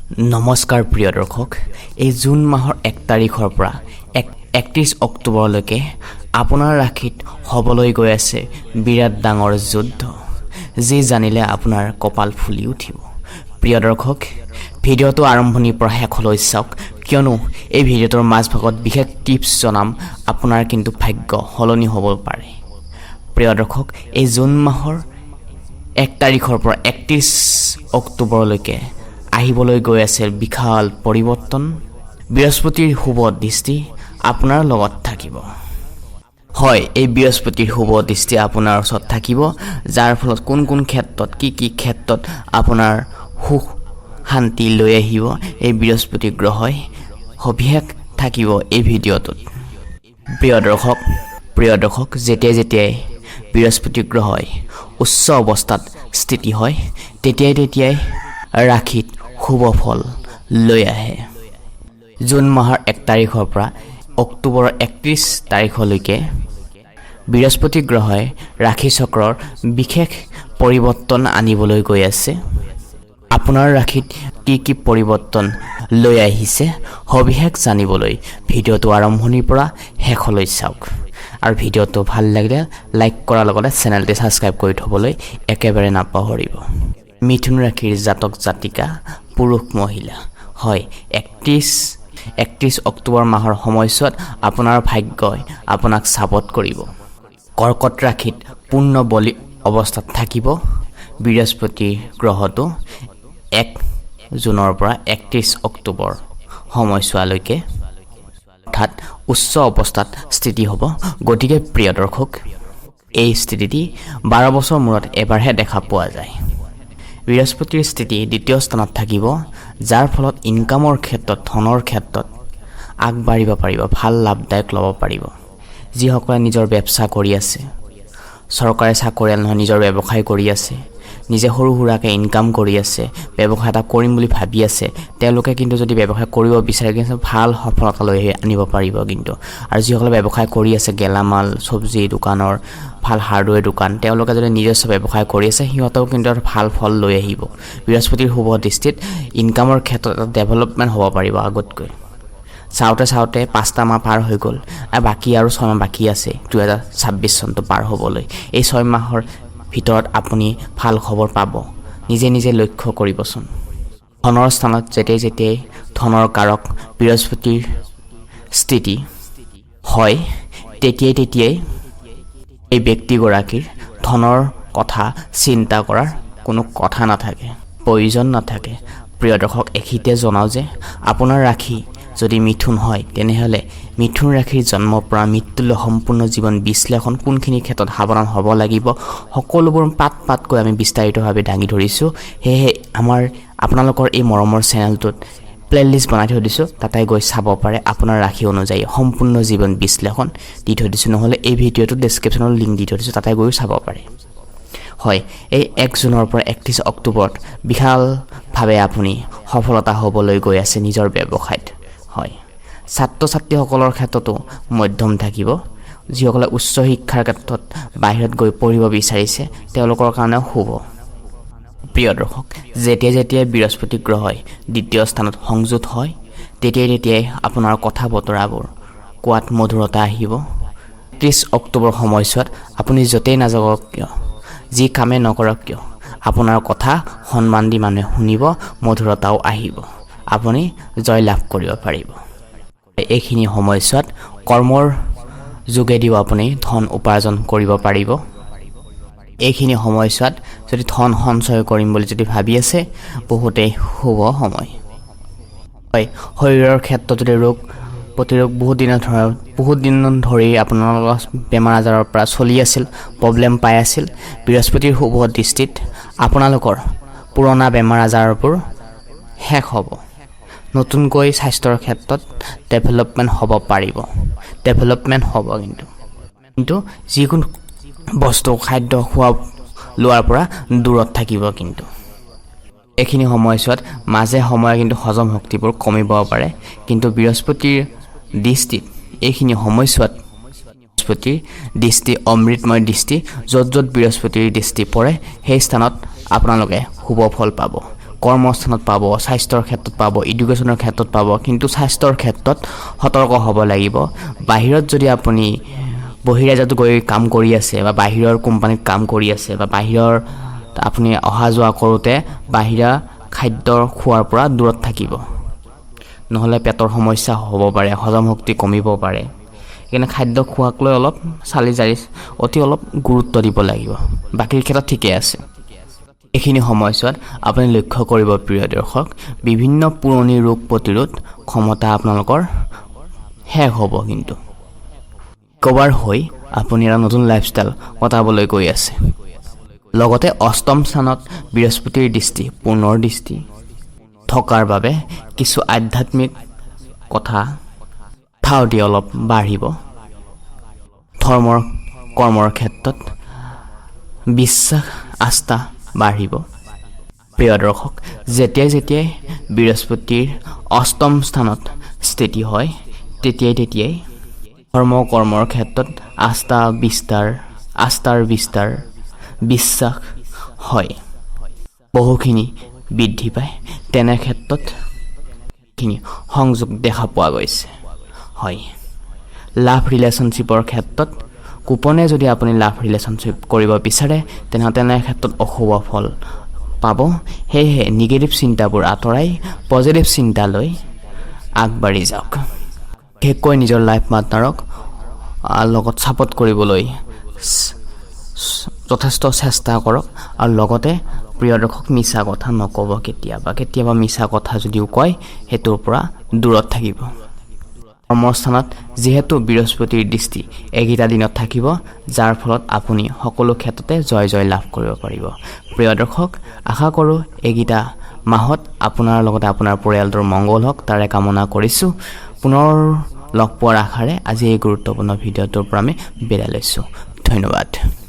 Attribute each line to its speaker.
Speaker 1: নমস্কাৰ প্ৰিয় দৰ্শক, এই জুন মাহৰ 1 তাৰিখৰ পৰা 31 অক্টোবৰলৈকে আপোনাৰ ৰাশিত হ'বলৈ গৈ আছে বিৰাট ডাঙৰ যুদ্ধ, যি জানিলে আপোনাৰ কপাল ফুলি উঠিব। প্ৰিয় দৰ্শক, ভিডিঅ'টো আৰম্ভণিৰ পৰা শেষলৈ চাওক, কিয়নো এই ভিডিঅ'টোৰ মাজভাগত বিশেষ টিপছ জনাম, আপোনাৰ কিন্তু ভাগ্য সলনি হ'ব পাৰে। প্ৰিয় দৰ্শক, এই জুন মাহৰ 1 তাৰিখৰ পৰা 31 অক্টোবৰলৈকে আহিবলৈ গৈ আছে বিশাল পৰিৱৰ্তন। বৃহস্পতিৰ শুভ দৃষ্টি আপোনাৰ লগত থাকিব। হয়, এই বৃহস্পতিৰ শুভ দৃষ্টি আপোনাৰ ওচৰত থাকিব, যাৰ ফলত কোন ক্ষেত্ৰত কি ক্ষেত্ৰত আপোনাৰ সুখ শান্তি লৈ আহিব এই বৃহস্পতি গ্ৰহই সবিশেষ থাকিব এই ভিডিঅ'টোত। প্ৰিয় দৰ্শক, যেতিয়াই বৃহস্পতি গ্ৰহই উচ্চ অৱস্থাত স্থিতি হয়, তেতিয়াই ৰাশিত শুভ ফল লৈ আহে। জুন মাহৰ 1 তাৰিখৰ পৰা অক্টোবৰৰ 31 তাৰিখলৈকে বৃহস্পতি গ্ৰহই ৰাশি চক্ৰৰ বিশেষ পৰিৱৰ্তন আনিবলৈ গৈ আছে। আপোনাৰ ৰাশিত কি পৰিৱৰ্তন লৈ আহিছে সবিশেষ জানিবলৈ ভিডিঅ'টো আৰম্ভণিৰ পৰা শেষলৈ চাওক। আৰু ভিডিঅ'টো ভাল লাগিলে লাইক কৰাৰ লগতে চেনেলটি ছাবস্ক্ৰাইব কৰি থ'বলৈ একেবাৰে নাপাহৰিব। মিথুন ৰাশিৰ জাতক জাতিকা পুৰুষ মহিলা, হয়, 31 অক্টোবৰ মাহৰ সময়ছোৱাত আপোনাৰ ভাগ্যই আপোনাক ছাপোৰ্ট কৰিব। কৰ্কট ৰাশিত পূৰ্ণ বলি অৱস্থাত থাকিব বৃহস্পতি গ্ৰহটো 1 জুনৰ পৰা 31 অক্টোবৰ সময়ছোৱালৈকে, অৰ্থাৎ উচ্চ অৱস্থাত স্থিতি হ'ব। গতিকে প্ৰিয় দৰ্শক, এই স্থিতিটি 12 বছৰ মূৰত এবাৰহে দেখা পোৱা যায়। বৃহস্পতিৰ স্থিতি দ্বিতীয় স্থানত থাকিব, যাৰ ফলত ইনকামৰ ক্ষেত্ৰত ধনৰ ক্ষেত্ৰত আগবাঢ়িব পাৰিব, ভাল লাভদায়ক ল'ব পাৰিব। যিসকলে নিজৰ ব্যৱসায় কৰি আছে, চৰকাৰী চাকৰিয়াল নহয়, নিজৰ ব্যৱসায় কৰি আছে, নিজে সৰু সুৰাকৈ ইনকাম কৰি আছে, ব্যৱসায় এটা কৰিম বুলি ভাবি আছে, তেওঁলোকে কিন্তু যদি ব্যৱসায় কৰিব বিচাৰে কিন্তু ভাল সফলতা লৈ আনিব পাৰিব কিন্তু। আৰু যিসকলে ব্যৱসায় কৰি আছে, গেলামাল চব্জি দোকানৰ, ভাল হাৰ্ডৱেৰ দোকান, তেওঁলোকে যদি নিজস্ব ব্যৱসায় কৰি আছে, সিহঁতেও কিন্তু ভাল ফল লৈ আহিব। বৃহস্পতিৰ শুভ দৃষ্টিত ইনকামৰ ক্ষেত্ৰত এটা ডেভেলপমেণ্ট হ'ব পাৰিব আগতকৈ। চাওঁতে 5টা মাহ পাৰ হৈ গ'ল, বাকী আৰু 6 মাহ বাকী আছে 2026 চনটো পাৰ হ'বলৈ। এই 6 মাহৰ ভিতৰত আপুনি ভাল খবৰ পাব, নিজে লক্ষ্য কৰিবচোন। ধনৰ স্থানত যেতিয়াই ধনৰ কাৰক বৃহস্পতিৰ স্থিতি হয়, তেতিয়াই এই ব্যক্তিগৰাকীৰ ধনৰ কথা চিন্তা কৰাৰ কোনো কথা নাথাকে, প্ৰয়োজন নাথাকে। প্ৰিয় দৰ্শক, এইখিনিতে জনাওঁ যে আপোনাৰ ৰাশি যদি মিথুন হয়, তেনেহ'লে মিথুন ৰাশিৰ জন্মৰ পৰা মৃত্যুলৈ সম্পূৰ্ণ জীৱন বিশ্লেষণ, কোনখিনি ক্ষেত্ৰত সাৱধান হ'ব লাগিব, সকলোবোৰ পাতকৈ আমি বিস্তাৰিতভাৱে দাঙি ধৰিছোঁ। সেয়েহে আপোনালোকৰ এই মৰমৰ চেনেলটোত প্লেলিষ্ট বনাই থৈ দিছোঁ, তাতে গৈ চাব পাৰে। আপোনাৰ ৰাশি অনুযায়ী সম্পূৰ্ণ জীৱন বিশ্লেষণ দি থৈ দিছোঁ, নহ'লে এই ভিডিঅ'টো ডেছক্ৰিপশ্যনত লিংক দি থৈ দিছোঁ, তাতে গৈ চাব পাৰে। হয়, এই 1 জুনৰ পৰা 31 অক্টোবৰত বিশালভাৱে আপুনি সফলতা হ'বলৈ গৈ আছে নিজৰ ব্যৱসায়ত। হয়, ছাত্ৰ ছাত্ৰীসকলৰ ক্ষেত্ৰতো মধ্যম থাকিব। যিসকলে উচ্চ শিক্ষাৰ ক্ষেত্ৰত বাহিৰত গৈ পঢ়িব বিচাৰিছে, তেওঁলোকৰ কাৰণেও শুভ। প্ৰিয় দৰ্শক, যেতিয়াই বৃহস্পতি গ্ৰহই দ্বিতীয় স্থানত সংযুক্ত হয়, তেতিয়াই আপোনাৰ কথা বতৰাবোৰ কোৱাত মধুৰতা আহিব। 30 অক্টোবৰ সময়ছোৱাত আপুনি য'তেই নাযাওক কিয়, যি কামেই নকৰক কিয়, আপোনাৰ কথা সন্মান দি মানুহে শুনিব, মধুৰতাও আহিব, আপুনি জয় লাভ কৰিব পাৰিব। এইখিনি সময়ছোৱাত কৰ্মৰ যোগেদিও আপুনি ধন উপাৰ্জন কৰিব পাৰিব। এইখিনি সময়ছোৱাত যদি ধন সঞ্চয় কৰিম বুলি যদি ভাবি আছে, বহুতেই শুভ সময়। হয়, শৰীৰৰ ক্ষেত্ৰত যদি ৰোগ প্ৰতিৰোধ বহুত দিন ধৰি আপোনালোকৰ বেমাৰ আজাৰৰ পৰা চলি আছিল, প্ৰব্লেম পাই আছিল, বৃহস্পতিৰ শুভ দৃষ্টিত আপোনালোকৰ পুৰণা বেমাৰ আজাৰবোৰ শেষ হ'ব। নতুনকৈ স্বাস্থ্যৰ ক্ষেত্ৰত ডেভেলপমেণ্ট হ'ব পাৰিব, কিন্তু যিকোনো বস্তু খাদ্য খোৱা লোৱাৰ পৰা দূৰত থাকিব। কিন্তু এইখিনি সময়ছোৱাত মাজে সময়ে কিন্তু হজম শক্তিবোৰ কমিব পাৰে, কিন্তু বৃহস্পতিৰ দৃষ্টিত এইখিনি সময়ছোৱাত বৃহস্পতিৰ দৃষ্টি অমৃতময় দৃষ্টি, য'ত বৃহস্পতিৰ দৃষ্টি পৰে সেই স্থানত আপোনালোকে শুভ ফল পাব। কৰ্মস্থানত পাব, স্বাস্থ্যৰ ক্ষেত্ৰত পাব, এডুকেশ্যনৰ ক্ষেত্ৰত পাব। কিন্তু স্বাস্থ্যৰ ক্ষেত্ৰত সতৰ্ক হ'ব লাগিব। বাহিৰত যদি আপুনি বহিৰাজ্যত গৈ কাম কৰি আছে বা বাহিৰৰ কোম্পানীত কাম কৰি আছে বা বাহিৰৰ আপুনি অহা যোৱা কৰোঁতে বাহিৰা খাদ্যৰ খোৱাৰ পৰা দূৰত থাকিব, নহ'লে পেটৰ সমস্যা হ'ব পাৰে, হজম শক্তি কমিব পাৰে। সেইকাৰণে খাদ্য খোৱাক লৈ অলপ চালি জাৰি অতি অলপ গুৰুত্ব দিব লাগিব। বাকীৰ ক্ষেত্ৰত ঠিকে আছে। এইখিনি সময়ছোৱাত আপুনি লক্ষ্য কৰিব প্ৰিয় দৰ্শক, বিভিন্ন পুৰণি ৰোগ প্ৰতিৰোধ ক্ষমতা আপোনালোকৰ শেষ হ'ব। কিন্তু কভাৰ হৈ আপুনি এটা নতুন লাইফষ্টাইল কটাবলৈ গৈ আছে। লগতে অষ্টম স্থানত বৃহস্পতিৰ দৃষ্টি, পুনৰ দৃষ্টি থকাৰ বাবে কিছু আধ্যাত্মিক কথা ঠাউতি অলপ বাঢ়িব। ধৰ্মৰ কৰ্মৰ ক্ষেত্ৰত বিশ্বাস আস্থা বাঢ়িব। প্ৰিয় দৰ্শক, যেতিয়াই বৃহস্পতিৰ অষ্টম স্থানত স্থিতি হয় তেতিয়াই ধৰ্ম কৰ্মৰ ক্ষেত্ৰত আস্থাৰ বিস্তাৰ বিশ্বাস হয়, বহুখিনি বৃদ্ধি পায়। তেনে ক্ষেত্ৰত সংযোগ দেখা পোৱা গৈছে। হয়, লাভ ৰিলেশ্যনশ্বিপৰ ক্ষেত্ৰত গোপনে যদি আপুনি লাভ ৰিলেশ্যনশ্বিপ কৰিব বিচাৰে তেনে ক্ষেত্ৰত অশুভ ফল পাব। সেয়েহে নিগেটিভ চিন্তাবোৰ আঁতৰাই পজিটিভ চিন্তা লৈ আগবাঢ়ি যাওক। বিশেষকৈ নিজৰ লাইফ পাৰ্টনাৰক লগত ছাপোৰ্ট কৰিবলৈ যথেষ্ট চেষ্টা কৰক। আৰু লগতে প্ৰিয় দৰ্শক, মিছা কথা নক'ব। কেতিয়াবা মিছা কথা যদিও কয় সেইটোৰ পৰা দূৰত থাকিব। কৰ্মস্থানত যিহেতু বৃহস্পতিৰ দৃষ্টি এইকেইটা দিনত থাকিব, যাৰ ফলত আপুনি সকলো ক্ষেত্ৰতে জয় লাভ কৰিব পাৰিব। প্ৰিয় দৰ্শক, আশা কৰোঁ এইকেইটা মাহত আপোনাৰ লগতে আপোনাৰ পৰিয়ালটোৰ মংগল হওক তাৰে কামনা কৰিছোঁ। পুনৰ লগ পোৱাৰ আশাৰে আজি এই গুৰুত্বপূৰ্ণ ভিডিঅ'টোৰ পৰা আমি বিদায় লৈছোঁ। ধন্যবাদ।